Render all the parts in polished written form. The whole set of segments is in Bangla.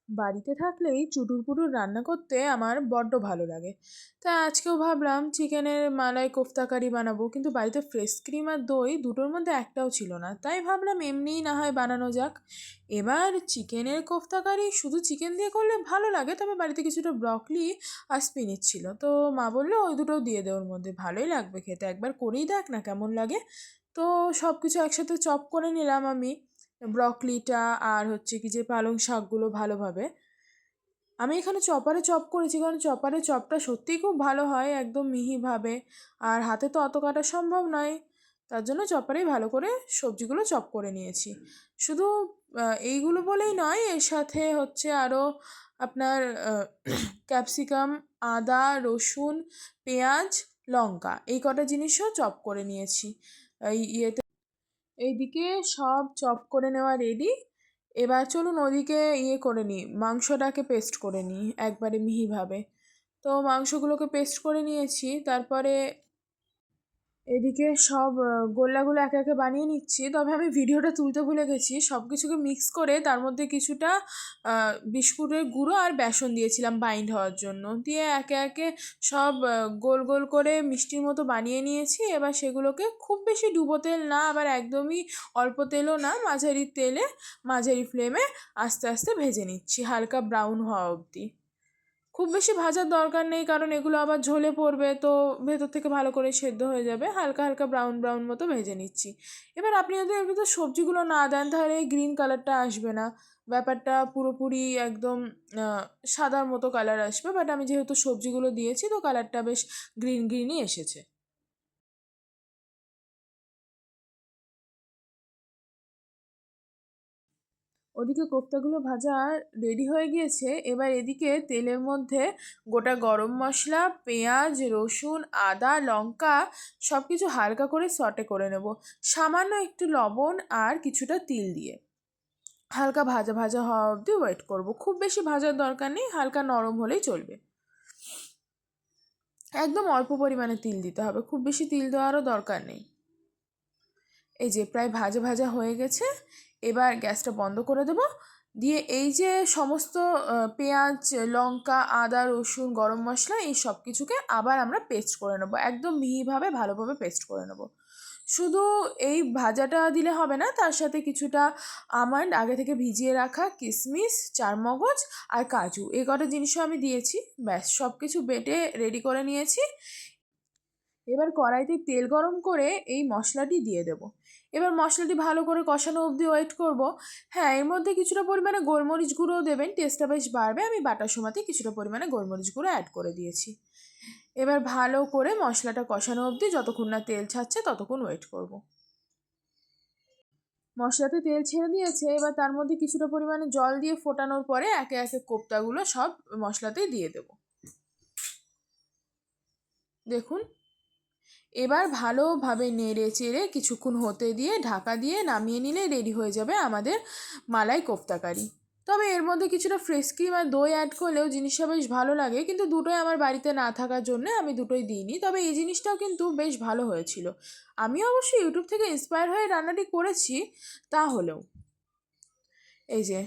বাড়িতে থাকলেই চুটুর-পুটুর রান্না করতে আমার বড্ড ভালো লাগে। তাই আজকেও ভাবলাম চিকেনের মালাই কোফতা কারি বানাবো, কিন্তু বাড়িতে ফ্রেশ ক্রিম আর দই দুটোর মধ্যে একটাও ছিল না। তাই ভাবলাম এমনিই না হয় বানানো যাক। এবার চিকেনের কোফতা কারি শুধু চিকেন দিয়ে করলে ভালো লাগে, তবে বাড়িতে কিছুটা ব্রকলি আর স্পিনিচ ছিল, তো মা বললো ওই দুটোও দিয়ে দে ওর মধ্যে, ভালোই লাগবে খেতে, একবার করেই দেখ না কেমন লাগে। তো সব কিছু একসাথে চপ করে নিলাম আমি, ব্রকলিটা আর হচ্ছে কি যে পালং শাকগুলো ভালোভাবে। আমি এখানে চপারে চপ করেছি, কারণ চপারে চপটা সত্যিই খুব ভালো হয়, একদম মিহিভাবে। আর হাতে তো অত কাটা সম্ভব নয়, তার জন্য চপারেই ভালো করে সবজিগুলো চপ করে নিয়েছি। শুধু এইগুলো বলেই নয়, এর সাথে হচ্ছে আরও আপনার ক্যাপসিকাম, আদা, রসুন, পেঁয়াজ, লঙ্কা, এই কটা জিনিসও চপ করে নিয়েছি এই ইয়েতে। এইদিকে সব চপ করে নেওয়া রেডি। এবার চলুন ওদিকে করে নিই, মাংসটাকে পেস্ট করে নিই একবারে মিহিভাবে। তো মাংসগুলোকে পেস্ট করে নিয়েছি, তারপরে এদিকে সব গোল্লাগুলো একে একে বানিয়ে নিচ্ছি। তবে আমি ভিডিওটা তুলতে ভুলে গেছি, সব কিছুকে মিক্স করে তার মধ্যে কিছুটা বিস্কুটের গুঁড়ো আর বেসন দিয়েছিলাম বাইন্ড হওয়ার জন্য, দিয়ে একে একে সব গোল গোল করে মিষ্টির মতো বানিয়ে নিয়েছি। এবার সেগুলোকে খুব বেশি ডুবো তেল না, আবার একদমই অল্প তেলও না, মাঝারি তেলে মাঝারি ফ্লেমে আস্তে আস্তে ভেজে নিচ্ছি হালকা ব্রাউন হওয়া অবধি। খুব বেশি ভাজার দরকার নেই, কারণ এগুলো আবার ঝোলে পড়বে, তো ভেতর থেকে ভালো করে সেদ্ধ হয়ে যাবে। হালকা হালকা ব্রাউন ব্রাউন মতো ভেজে নিচ্ছি। এবার আপনি যদি এর ভিতর সবজিগুলো না দেন তাহলে এই গ্রিন কালারটা আসবে না, ব্যাপারটা পুরোপুরি একদম সাদার মতো কালার আসবে। বাট আমি যেহেতু সবজিগুলো দিয়েছি, তো কালারটা বেশ গ্রিন গ্রিনই এসেছে। ওদিকে কোফতাগুলো ভাজা রেডি হয়ে গিয়েছে। এবার এদিকে তেলের মধ্যে গোটা গরম মশলা, পেঁয়াজ, রসুন, আদা, লঙ্কা সব কিছু হালকা করে সটে করে নেব, সামান্য একটু লবণ আর কিছুটা তিল দিয়ে। হালকা ভাজা ভাজা হওয়া অবধি ওয়েট করব, খুব বেশি ভাজার দরকার নেই, হালকা নরম হলেই চলবে। একদম অল্প পরিমাণে তিল দিতে হবে, খুব বেশি তিল দেওয়ারও দরকার নেই। এই যে প্রায় ভাজা ভাজা হয়ে গেছে, এবার গ্যাসটা বন্ধ করে দেব। দিয়ে এই যে সমস্ত পেঁয়াজ, লঙ্কা, আদা, রসুন, গরম মশলা, এই সব কিছুকে আবার আমরা পেস্ট করে নেব, একদম মিহিভাবে ভালোভাবে পেস্ট করে নেব। শুধু এই ভাজাটা দিলে হবে না, তার সাথে কিছুটা আমন্ড, আগে থেকে ভিজিয়ে রাখা কিশমিশ, চারমগজ আর কাজু, এই কটা জিনিসও আমি দিয়েছি। ব্যাস সব কিছু বেটে রেডি করে নিয়েছি। এবার কড়াইতে তেল গরম করে এই মশলাটি দিয়ে দেব। এবার মশলাটি ভালো করে কষানো অবধি ওয়েট করব। হ্যাঁ, এর মধ্যে কিছুটা পরিমাণে গোলমরিচ গুঁড়োও দেবেন, টেস্টটা বেশ বাড়বে। আমি বাটার সময়তে কিছুটা পরিমাণে গোলমরিচ গুঁড়ো অ্যাড করে দিয়েছি। এবার ভালো করে মশলাটা কষানো অবধি, যতক্ষণ না তেল ছাড়ছে ততক্ষণ ওয়েট করব। মশলাতে তেল ছেড়ে দিয়েছে, এবার তার মধ্যে কিছুটা পরিমাণে জল দিয়ে ফোটানোর পরে একে একে কোপ্তাগুলো সব মশলাতেই দিয়ে দেব। দেখুন, এবার ভালোভাবে নেড়ে চেড়ে কিছুক্ষণ হতে দিয়ে ঢাকা দিয়ে নামিয়ে নিলে রেডি হয়ে যাবে আমাদের মালাই কোফতা কারি। তবে এর মধ্যে কিছুটা ফ্রেশ ক্রিম আর দই অ্যাড করলেও জিনিসটা বেশ ভালো লাগে, কিন্তু দুটোই আমার বাড়িতে না থাকার জন্য আমি দুটোই দিইনি। তবে এই জিনিসটাও কিন্তু বেশ ভালো হয়েছিল। আমি অবশ্যই ইউটিউব থেকে ইন্সপায়ার হয়ে রান্নাটি করেছি, তাহলেও এই যে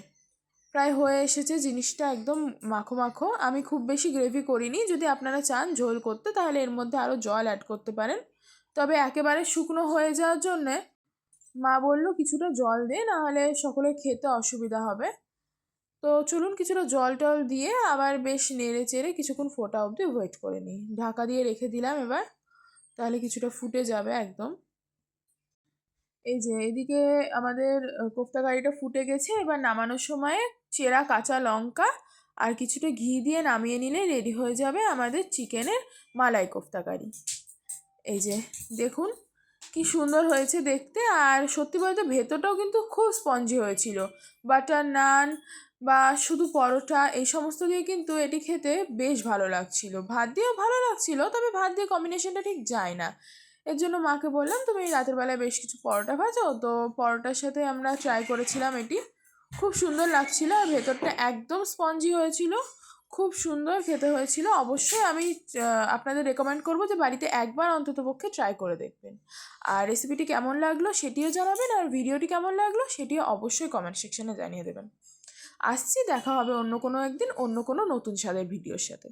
প্রায় হয়ে এসেছে জিনিসটা, একদম মাখো মাখো। আমি খুব বেশি গ্রেভি করিনি, যদি আপনারা চান ঝোল করতে তাহলে এর মধ্যে আরও জল অ্যাড করতে পারেন। তবে একেবারে শুকনো হয়ে যাওয়ার জন্যে মা বলল কিছুটা জল দে, নাহলে সকলের খেতে অসুবিধা হবে। তো চলুন কিছুটা জল টল দিয়ে আবার বেশ নেড়ে চেড়ে কিছুক্ষণ ফোটা অবধি ওয়েট করে নিই। ঢাকা দিয়ে রেখে দিলাম এবার, তাহলে কিছুটা ফুটে যাবে একদম। এই যে এদিকে আমাদের কোফতা কারিটা ফুটে গেছে। এবার নামানোর সময় চেরা কাঁচা লঙ্কা আর কিছুটা ঘি দিয়ে নামিয়ে নিলে রেডি হয়ে যাবে আমাদের চিকেনের মালাই কোফতা কারি। এই যে দেখুন কি সুন্দর হয়েছে দেখতে, আর সত্যি বলতে ভেতরটাও কিন্তু খুব স্পঞ্জি হয়েছিল। বাটার নান বা শুধু পরোটা এই সমস্ত দিয়ে কিন্তু এটি খেতে বেশ ভালো লাগছিল, ভাত দিয়েও ভালো লাগছিল, তবে ভাত দিয়ে কম্বিনেশনটা ঠিক যায় না। এর জন্য মাকে বললাম তুমি রাতের বেলায় বেশ কিছু পরোটা ভাজো, তো পরোটার সাথে আমরা ট্রাই করেছিলাম এটি, খুব সুন্দর লাগছিল। আর ভেতরটা একদম স্পঞ্জি হয়েছিল, খুব সুন্দর খেতে হয়েছিল। অবশ্যই আমি আপনাদের রেকমেন্ড করবো যে বাড়িতে একবার অন্ততপক্ষে ট্রাই করে দেখবেন। আর রেসিপিটি কেমন লাগলো সেটিও জানাবেন, আর ভিডিওটি কেমন লাগলো সেটিও অবশ্যই কমেন্ট সেকশনে জানিয়ে দেবেন। আসছি, দেখা হবে অন্য কোনো একদিন অন্য কোনো নতুন স্বাদের ভিডিওর সাথে।